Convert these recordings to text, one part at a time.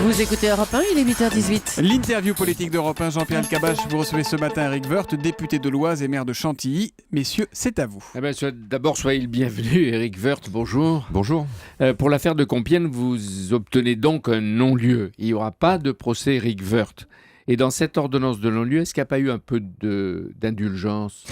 Vous écoutez Europe 1, il est 8h18. L'interview politique d'Europe 1, Jean-Pierre Elkabbach. Vous recevez ce matin Éric Woerth, député de l'Oise et maire de Chantilly. Messieurs, c'est à vous. D'abord, soyez le bienvenu, Éric Woerth, bonjour. Bonjour. Pour l'affaire de Compiègne, vous obtenez donc un non-lieu. Il n'y aura pas de procès Éric Woerth. Et dans cette ordonnance de non-lieu, est-ce qu'il n'y a pas eu un peu d'indulgence ?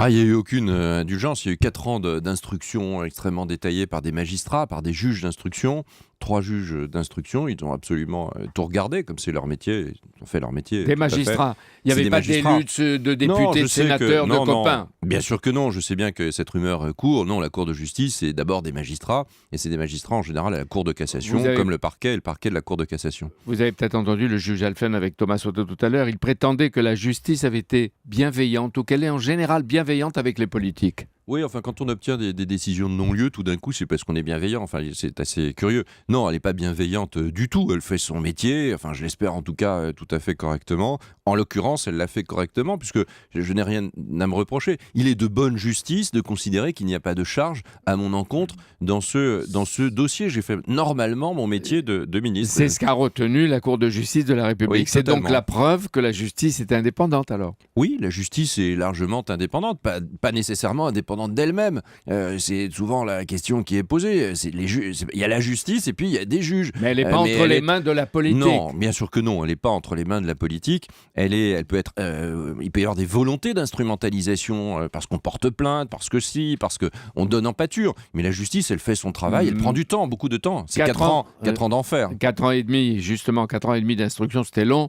Il n'y a eu aucune indulgence. Il y a eu 4 ans d'instruction extrêmement détaillées par des magistrats, par des juges d'instruction. 3 juges d'instruction, ils ont absolument tout regardé, comme c'est leur métier. Ils ont fait leur métier. Des magistrats. Il n'y avait pas d'élus, de députés, de sénateurs, de copains. Non, bien sûr que non. Je sais bien que cette rumeur court. Non, la Cour de justice, c'est d'abord des magistrats. Et c'est des magistrats, en général, à la Cour de cassation, comme le parquet et le parquet de la Cour de cassation. Vous avez peut-être entendu le juge Alphen avec Thomas Soto tout à l'heure. Il prétendait que la justice avait été bienveillante, ou qu'elle est en général bienveillante avec les politiques. Oui, enfin, quand on obtient des décisions de non-lieu, tout d'un coup, c'est parce qu'on est bienveillant. Enfin, c'est assez curieux. Non, elle n'est pas bienveillante du tout. Elle fait son métier, enfin, je l'espère en tout cas, tout à fait correctement. En l'occurrence, elle l'a fait correctement, puisque je n'ai rien à me reprocher. Il est de bonne justice de considérer qu'il n'y a pas de charge à mon encontre dans ce dossier. J'ai fait normalement mon métier de ministre. C'est ce qu'a retenu la Cour de justice de la République. Oui, c'est donc la preuve que la justice est indépendante, alors ? Oui, la justice est largement indépendante, pas nécessairement indépendante d'elle-même. C'est souvent la question qui est posée. Il y a la justice et puis il y a des juges. Mais elle n'est pas entre les mains de la politique. Non, bien sûr que non. Elle n'est pas entre les mains de la politique. Il peut y avoir des volontés d'instrumentalisation parce qu'on porte plainte, parce qu'on donne en pâture. Mais la justice, elle fait son travail. Elle prend du temps, beaucoup de temps. C'est 4 ans d'enfer. 4 ans et demi, justement, 4 ans et demi d'instruction, c'était long.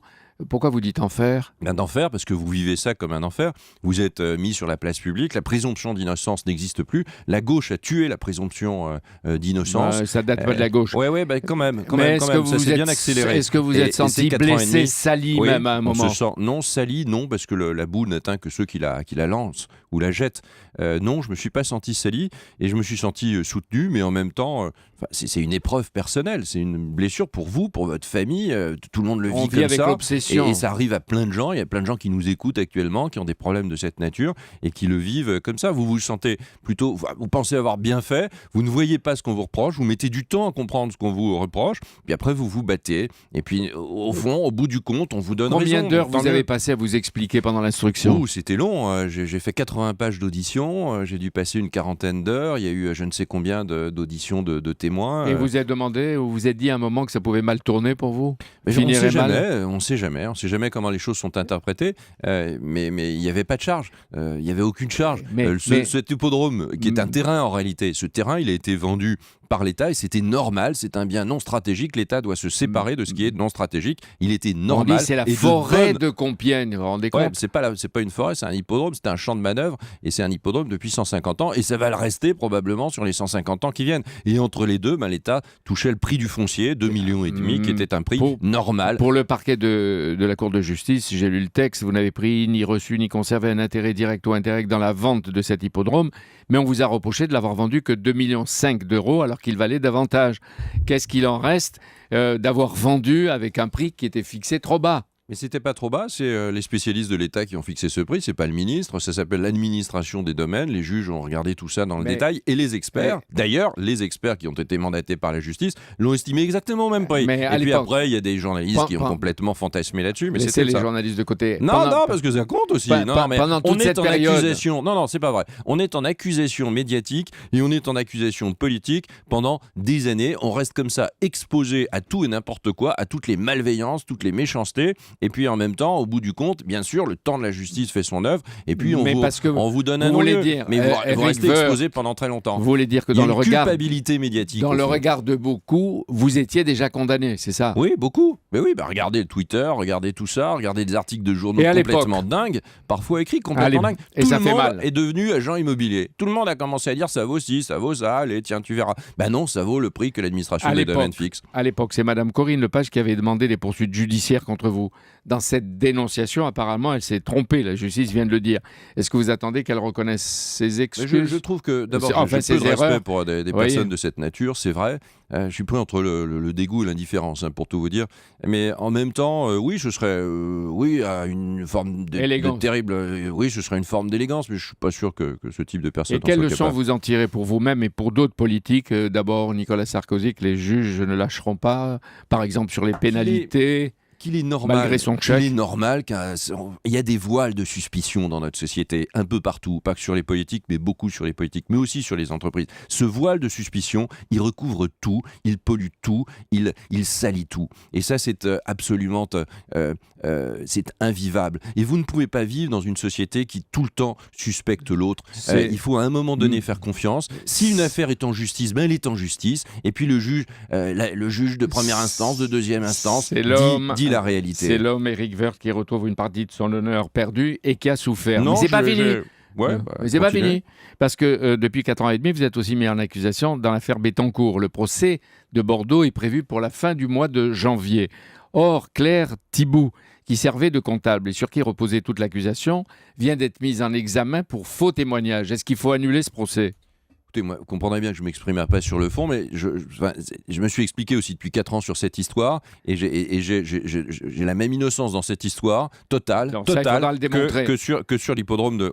Pourquoi vous dites enfer ? D'enfer, parce que vous vivez ça comme un enfer. Vous êtes mis sur la place publique. La présomption d'innocence n'existe plus. La gauche a tué la présomption d'innocence. Ça date pas de la gauche. Oui, quand même. Ça s'est bien accéléré. Est-ce que vous êtes senti blessé, sali même à un moment ? Non, sali, non, parce que la boue n'atteint que ceux qui la lancent ou la jettent. Non, je me suis pas senti sali et je me suis senti soutenu, mais en même temps, c'est une épreuve personnelle. C'est une blessure pour vous, pour votre famille. Tout le monde le vit comme avec ça. Obsession. Et ça arrive à plein de gens. Il y a plein de gens qui nous écoutent actuellement, qui ont des problèmes de cette nature et qui le vivent comme ça. Vous vous sentez plutôt, vous pensez avoir bien fait. Vous ne voyez pas ce qu'on vous reproche. Vous mettez du temps à comprendre ce qu'on vous reproche. Puis après, vous vous battez. Et puis, au fond, au bout du compte, on vous donne raison. Combien d'heures vous avez passé à vous expliquer pendant l'instruction ? C'était long. J'ai fait 80 pages d'audition. J'ai dû passer une 40aine d'heures. Il y a eu je ne sais combien d'auditions de témoins. Et vous êtes demandé ou vous êtes dit à un moment que ça pouvait mal tourner pour vous ? On ne sait jamais. On ne sait jamais comment les choses sont interprétées, mais il n'y avait pas de charge. Il n'y avait aucune charge. Cet hippodrome, qui est un terrain en réalité, ce terrain, il a été vendu par l'État et c'était normal, c'est un bien non stratégique. L'État doit se séparer de ce qui est non stratégique. Il était normal. On dit c'est la forêt de Compiègne, vous vous rendez compte ? C'est pas une forêt, c'est un hippodrome, c'est un champ de manœuvre et c'est un hippodrome depuis 150 ans et ça va le rester probablement sur les 150 ans qui viennent. Et entre les deux, l'État touchait le prix du foncier, 2,5 millions, qui était un prix normal. Pour le parquet de la Cour de justice, j'ai lu le texte, vous n'avez pris ni reçu ni conservé un intérêt direct ou indirect dans la vente de cet hippodrome, mais on vous a reproché de l'avoir vendu que 2,5 millions d'euros alors qu'il valait davantage. Qu'est-ce qu'il en reste d'avoir vendu avec un prix qui était fixé trop bas ? Mais c'était pas trop bas, c'est les spécialistes de l'État qui ont fixé ce prix, c'est pas le ministre, ça s'appelle l'administration des domaines, les juges ont regardé tout ça dans le détail, et les experts, d'ailleurs, les experts qui ont été mandatés par la justice, l'ont estimé exactement au même prix. Et puis après, il y a des journalistes qui ont complètement fantasmé là-dessus, mais c'était les journalistes de côté. Non, parce que ça compte aussi. Pendant toute cette période. Non, c'est pas vrai. On est en accusation médiatique et on est en accusation politique pendant des années, on reste comme ça exposé à tout et n'importe quoi, à toutes les malveillances, toutes les méchancetés. Et puis en même temps, au bout du compte, bien sûr, le temps de la justice fait son œuvre. Et puis on vous donne un non-lieu. Mais vous restez exposé pendant très longtemps. Vous voulez dire que dans le regard, culpabilité médiatique. Dans le regard de beaucoup, vous étiez déjà condamné, c'est ça ? Oui, beaucoup. Mais oui, regardez le Twitter, regardez tout ça, regardez des articles de journaux complètement dingues, parfois écrits complètement dingues. Et ça fait mal. Est devenu agent immobilier. Tout le monde a commencé à dire ça vaut ci, ça vaut ça. Allez, tiens, tu verras. Non, ça vaut le prix que l'administration des domaines fixe. À l'époque, c'est Madame Corinne Lepage qui avait demandé les poursuites judiciaires contre vous. dans cette dénonciation. Apparemment, elle s'est trompée, la justice vient de le dire. Est-ce que vous attendez qu'elle reconnaisse ses excuses? Je trouve que, d'abord, Enfin, j'ai peu de ses erreurs. respect pour des personnes de cette nature, c'est vrai. Je suis pris entre le dégoût et l'indifférence, pour tout vous dire. Mais en même temps, oui, je serais à une forme de terrible... oui, ce serait une forme d'élégance, mais je ne suis pas sûr que ce type de personne Et quelle soit leçon capable. vous en tirez pour vous-même et pour d'autres politiques? D'abord, Nicolas Sarkozy, que les juges ne lâcheront pas, par exemple sur les pénalités. Qu'il est normal, Malgré son chèque. qu'il est normal qu'il y a des voiles de suspicion dans notre société, un peu partout, pas que sur les politiques, mais beaucoup sur les politiques, mais aussi sur les entreprises. Ce voile de suspicion, il recouvre tout, il pollue tout, il salit tout. Et ça, c'est absolument c'est invivable. Et vous ne pouvez pas vivre dans une société qui tout le temps suspecte l'autre. Il faut à un moment donné faire confiance. Si une affaire est en justice, elle est en justice. Et puis le juge de première instance, de deuxième instance, dit la réalité. C'est l'homme Éric Woerth qui retrouve une partie de son honneur perdu et qui a souffert. Non, mais c'est pas fini. Ouais, mais c'est pas fini. Parce que depuis 4 ans et demi, vous êtes aussi mis en accusation dans l'affaire Bettencourt. Le procès de Bordeaux est prévu pour la fin du mois de janvier. Or, Claire Thibault, qui servait de comptable et sur qui reposait toute l'accusation, vient d'être mise en examen pour faux témoignage. Est-ce qu'il faut annuler ce procès ? Écoutez, moi, vous comprendrez bien que je ne m'exprimerai pas sur le fond, mais je me suis expliqué aussi depuis 4 ans sur cette histoire, et j'ai la même innocence dans cette histoire, totale, Donc ça, il faudra le démontrer. que sur l'hippodrome de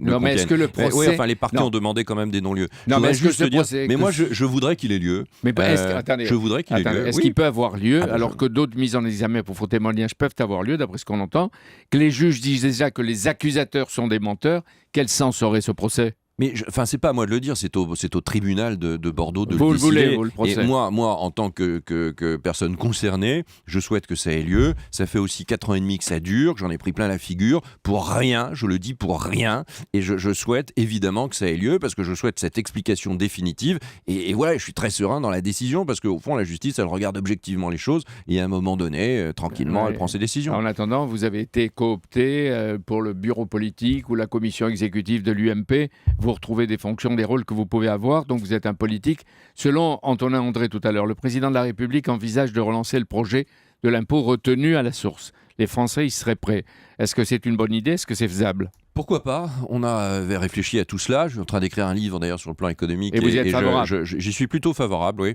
Non, mais est-ce que le procès... Oui, enfin, les parquets ont demandé quand même des non-lieux. Non, mais est-ce que juste ce dire, procès... mais moi, je voudrais qu'il ait lieu. Mais attendez, je voudrais qu'il ait lieu. Est-ce Oui. qu'il peut avoir lieu, Ah, ben, alors que d'autres mises en examen pour faux témoignage peuvent avoir lieu, d'après ce qu'on entend, que les juges disent déjà que les accusateurs sont des menteurs? Quel sens aurait ce procès? Mais c'est pas à moi de le dire, c'est au tribunal de Bordeaux de Vous le le voulez, décider. vous, le procès. Et moi, en tant que personne concernée, je souhaite que ça ait lieu. Ça fait aussi 4 ans et demi que ça dure, que j'en ai pris plein la figure, pour rien, je le dis, pour rien. Et je souhaite évidemment que ça ait lieu, parce que je souhaite cette explication définitive. Et voilà, je suis très serein dans la décision, parce qu'au fond, la justice, elle regarde objectivement les choses, et à un moment donné, tranquillement, elle prend ses décisions. En attendant, vous avez été coopté pour le bureau politique ou la commission exécutive de l'UMP. Vous retrouvez des fonctions, des rôles que vous pouvez avoir, donc vous êtes un politique. Selon Antonin André tout à l'heure, le président de la République envisage de relancer le projet de l'impôt retenu à la source. Les Français y seraient prêts. Est-ce que c'est une bonne idée? Est-ce que c'est faisable? Pourquoi pas? On a réfléchi à tout cela. Je suis en train d'écrire un livre d'ailleurs sur le plan économique. Et vous y êtes favorable? J'y suis plutôt favorable, oui.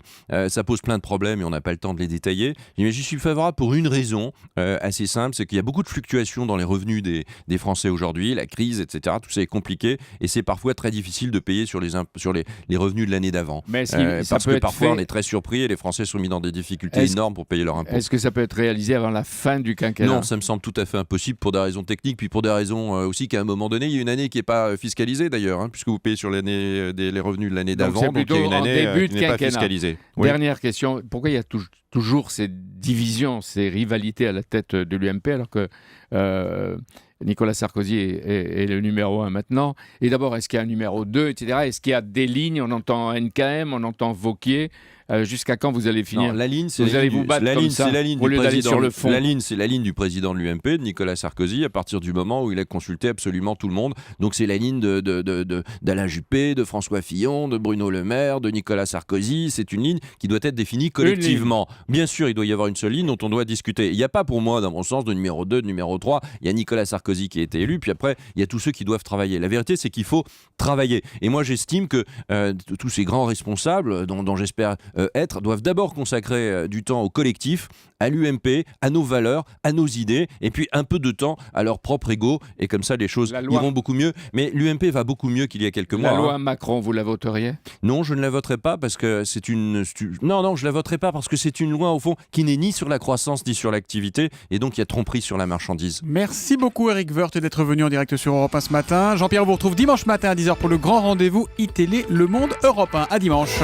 Ça pose plein de problèmes et on n'a pas le temps de les détailler. Mais j'y suis favorable pour une raison assez simple, c'est qu'il y a beaucoup de fluctuations dans les revenus des Français aujourd'hui, la crise, etc. Tout ça est compliqué et c'est parfois très difficile de payer sur les revenus de l'année d'avant. Mais parce que parfois on est très surpris et les Français sont mis dans des difficultés énormes pour payer leur impôt. Est-ce que ça peut être réalisé avant la fin du quinquennat? Non, ça me semble tout à fait impossible pour des raisons techniques, puis pour des raisons aussi qu'à un moment donné, il y a une année qui n'est pas fiscalisée d'ailleurs, puisque vous payez sur les revenus de l'année d'avant, donc il y a une année qui n'est pas fiscalisée. Oui. Dernière question, pourquoi il y a toujours ces divisions, ces rivalités à la tête de l'UMP, alors que Nicolas Sarkozy est le numéro 1 maintenant? Et d'abord, est-ce qu'il y a un numéro 2, etc. Est-ce qu'il y a des lignes? On entend NKM, on entend Wauquiez. Jusqu'à quand vous allez finir? Non, la ligne, c'est vous allez vous battre comme ça, au lieu d'aller sur le fond. La ligne, c'est la ligne du président de l'UMP, de Nicolas Sarkozy, à partir du moment où il a consulté absolument tout le monde. Donc c'est la ligne d'Alain Juppé, de François Fillon, de Bruno Le Maire, de Nicolas Sarkozy. C'est une ligne qui doit être définie collectivement. Bien sûr, il doit y avoir une seule ligne dont on doit discuter. Il n'y a pas pour moi, dans mon sens, de numéro 2, de numéro 3. Il y a Nicolas Sarkozy qui a été élu, puis après, il y a tous ceux qui doivent travailler. La vérité, c'est qu'il faut travailler. Et moi, j'estime que tous ces grands responsables, dont j'espère être, doivent d'abord consacrer du temps au collectif, à l'UMP, à nos valeurs, à nos idées, et puis un peu de temps à leur propre ego, et comme ça les choses iront beaucoup mieux. Mais l'UMP va beaucoup mieux qu'il y a quelques mois. La loi Macron, vous la voteriez? Non, je ne la voterai pas parce que c'est une... Non, je la voterai pas parce que c'est une loi, au fond, qui n'est ni sur la croissance, ni sur l'activité, et donc il y a tromperie sur la marchandise. Merci beaucoup Éric Woerth d'être venu en direct sur Europe 1 ce matin. Jean-Pierre vous retrouve dimanche matin à 10h pour le grand rendez-vous iTélé Le Monde Europe 1. À dimanche.